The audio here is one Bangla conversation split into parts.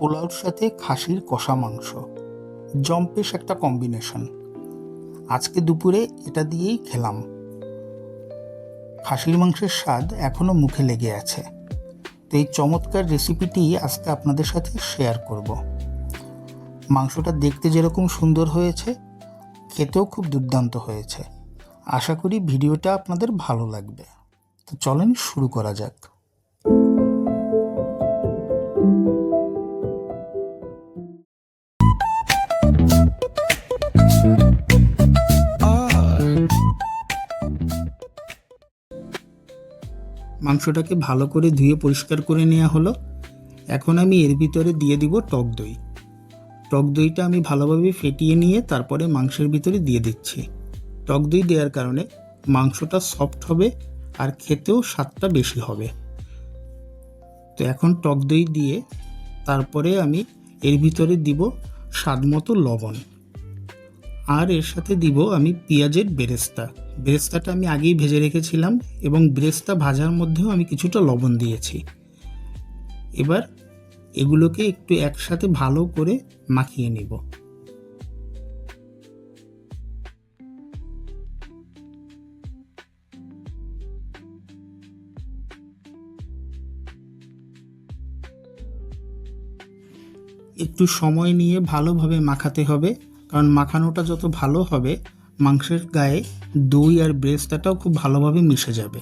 পোলাওর সাথে খাসির কষা মাংস জম্পেশ একটা কম্বিনেশন। আজকে দুপুরে এটা দিয়েই খেলাম। খাসির মাংসের স্বাদ এখনো মুখে লেগে আছে। তো এই চমৎকার রেসিপিটি আজকে আপনাদের সাথে শেয়ার করব। মাংসটা দেখতে যেরকম সুন্দর হয়েছে, খেতেও খুব দুর্দান্ত হয়েছে। আশা করি ভিডিওটা আপনাদের ভালো লাগবে। তো চলেন শুরু করা যাক। মাংসটাকে ভালো করে ধুয়ে পরিষ্কার করে নেওয়া হলো। এখন আমি এর ভিতরে দিয়ে দিব টক দই। টক দইটা আমি ভালোভাবে ফেটিয়ে নিয়ে তারপরে মাংসের ভিতরে দিয়ে দিচ্ছি। টক দই দেওয়ার কারণে মাংসটা সফট হবে আর খেতেও স্বাদটা বেশি হবে। তো এখন টক দই দিয়ে তারপরে আমি এর ভিতরে দিব স্বাদ মতো লবণ, আর এর সাথে দিব আমি পেঁয়াজের বেরেস্তাটা আমি আগেই ভেজে রেখেছিলাম এবং বেরেস্তা ভাজার মধ্যেও আমি কিছুটা লবণ দিয়েছি। এবার এগুলোকে একটু একসাথে ভালো করে মাখিয়ে নিব। একটু সময় নিয়ে ভালোভাবে মাখাতে হবে, কারণ মাখানোটা যত ভালো হবে মাংসের গায়ে দই আর বেরেস্তাটাও খুব ভালোভাবে মিশে যাবে।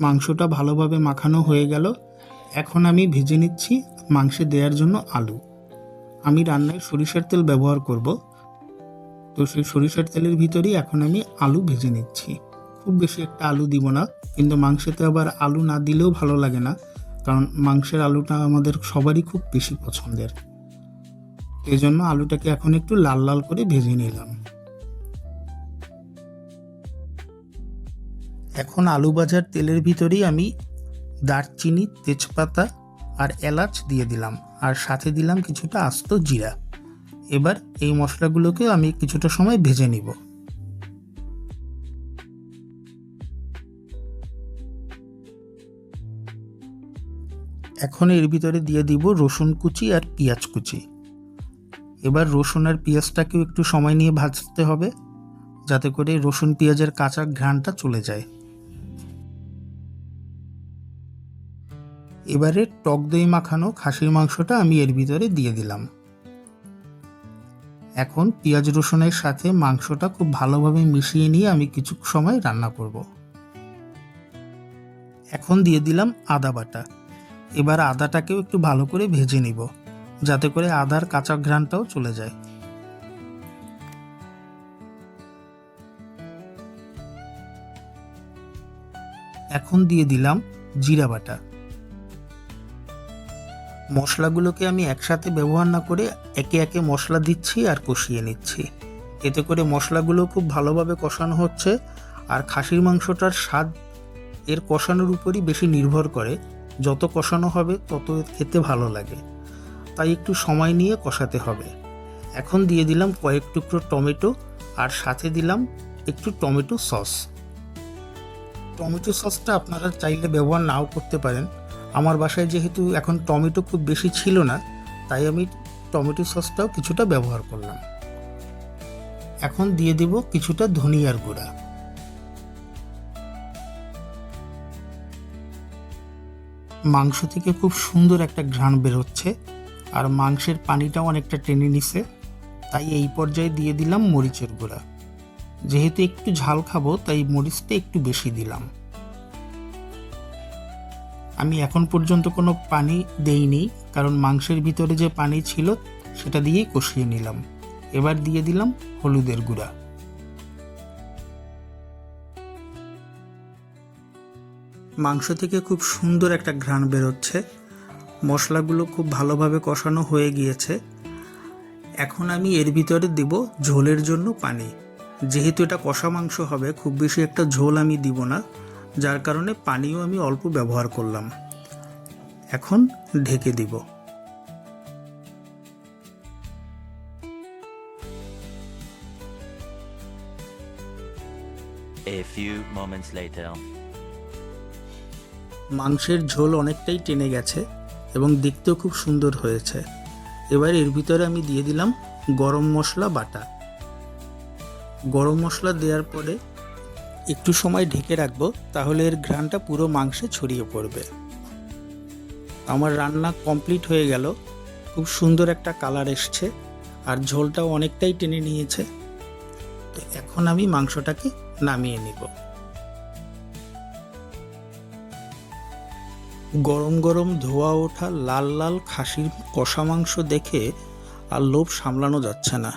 মাংসটা ভালোভাবে মাখানো হয়ে গেল। এখন আমি ভেজে নিচ্ছি মাংসে দেওয়ার জন্য আলু। আমি রান্নায় সরিষার তেল ব্যবহার করব, তো সেই সরিষার তেলের ভিতরেই এখন আমি আলু ভেজে নিচ্ছি। খুব বেশি একটা আলু দিব না, কিন্তু মাংসেতে আবার আলু না দিলেও ভালো লাগে না, কারণ মাংসের আলুটা আমাদের সবারই খুব বেশি পছন্দের। এই জন্য আলুটাকে এখন একটু লাল লাল করে ভেজে নিলাম। এখন আলু ভাজার তেলের ভিতরেই আমি দারচিনি, তেজপাতা আর এলাচ দিয়ে দিলাম, আর সাথে দিলাম কিছুটা আস্ত জিরা। এবার এই মশলাগুলোকে আমি কিছুটা সময় ভেজে নিব। এখন এর ভিতরে দিয়ে দিব রসুন কুচি আর পেঁয়াজ কুচি। এবার রসুন আর পেঁয়াজটাকেও একটু সময় নিয়ে ভাজতে হবে, যাতে করে রসুন পেঁয়াজের কাঁচা ঘ্রাণটা চলে যায়। এবারে টক দই মাখানো খাসির মাংসটা আমি এর ভিতরে দিয়ে দিলাম। এখন পেঁয়াজ রসুনের সাথে মাংসটা খুব ভালোভাবে মিশিয়ে নিয়ে আমি কিছু সময় রান্না করব। এখন দিয়ে দিলাম আদা বাটা। এবার আদাটাকেও একটু ভালো করে ভেজে নিব, যাতে করে আদার কাঁচা ঘ্রাণটাও চলে যায়। এখন দিয়ে দিলাম জিরা বাটা। মশলাগুলোকে আমি একসাথে ব্যবহার না করে একে একে মশলা দিচ্ছি আর কষিয়ে নিচ্ছি। এতে করে মশলাগুলো খুব ভালোভাবে কষানো হচ্ছে, আর খাসির মাংসটার স্বাদ এর কষানোর উপরই বেশি নির্ভর করে। যত কষানো হবে তত খেতে ভালো লাগে, তাই একটু সময় নিয়ে কষাতে হবে। এখন দিয়ে দিলাম কয়েক টুকরো টমেটো, আর সাথে দিলাম একটু টমেটো সস। টমেটো সসটা আপনারা চাইলে ব্যবহার নাও করতে পারেন। আমার বাসায় যেহেতু এখন টমেটো খুব বেশি ছিল না, তাই আমি টমেটো সসটাও কিছুটা ব্যবহার করলাম। এখন দিয়ে দেব কিছুটা ধনিয়ার গুঁড়া। মাংস থেকে খুব সুন্দর একটা ঘ্রাণ বেরোচ্ছে, আর মাংসের পানিটাও অনেকটা টেনে নিছে, তাই এই পর্যায়ে দিয়ে দিলাম মরিচের গুঁড়া। যেহেতু একটু ঝাল খাবো, তাই মরিচটা একটু বেশি দিলাম। আমি এখন পর্যন্ত কোনো পানি দেইনি, কারণ মাংসের ভিতরে যে পানি ছিল সেটা দিয়েই কষিয়ে নিলাম। এবার দিয়ে দিলাম হলুদের গুঁড়া। মাংস থেকে খুব সুন্দর একটা ঘ্রাণ বেরোচ্ছে, মশলাগুলো খুব ভালোভাবে কষানো হয়ে গিয়েছে। এখন আমি এর ভিতরে দেব ঝোলের জন্য পানি। যেহেতু এটা কষা মাংস হবে, খুব বেশি একটা ঝোল আমি দিব না, যার কারণে পানিও আমি অল্প ব্যবহার করলাম। এখন ঢেকে দিব। A few moments later. মাংসের ঝোল অনেকটাই টেনে গেছে এবং দেখতেও খুব সুন্দর হয়েছে। এবার এর ভিতরে আমি দিয়ে দিলাম গরম মশলা বাটা। গরম মশলা দেওয়ার পরে একটু সময় ঢেকে রাখবো, তাহলে এর ঘ্রাণটা পুরো মাংসে ছড়িয়ে পড়বে। আমার রান্না কমপ্লিট হয়ে গেল। খুব সুন্দর একটা কালার এসছে আর ঝোলটাও অনেকটাই টেনে নিয়েছে। তো এখন আমি মাংসটাকে নামিয়ে নিব। গরম গরম ধোয়া ওঠা লাল লাল খাসির কষা মাংস দেখে আর লোভ সামলানো যাচ্ছে না।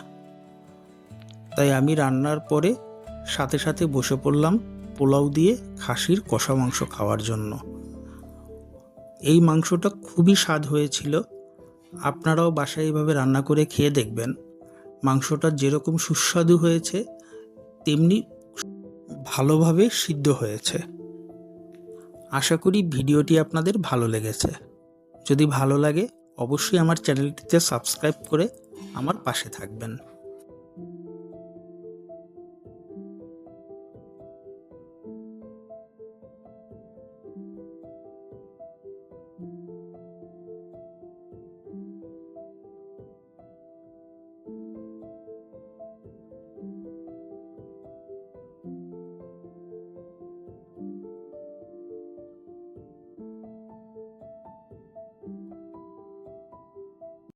তাই আমি রান্নার পরে সাথে সাথে বসে পড়লাম পোলাও দিয়ে খাসির কষা মাংস খাওয়ার জন্য। এই মাংসটা খুবই স্বাদ হয়েছিল। আপনারাও বাসায় এইভাবে রান্না করে খেয়ে দেখবেন। মাংসটা যেরকম সুস্বাদু হয়েছে তেমনি ভালোভাবে সিদ্ধ হয়েছে। আশা করি ভিডিওটি আপনাদের ভালো লেগেছে। যদি ভালো লাগে অবশ্যই আমার চ্যানেলটিতে সাবস্ক্রাইব করে আমার পাশে থাকবেন।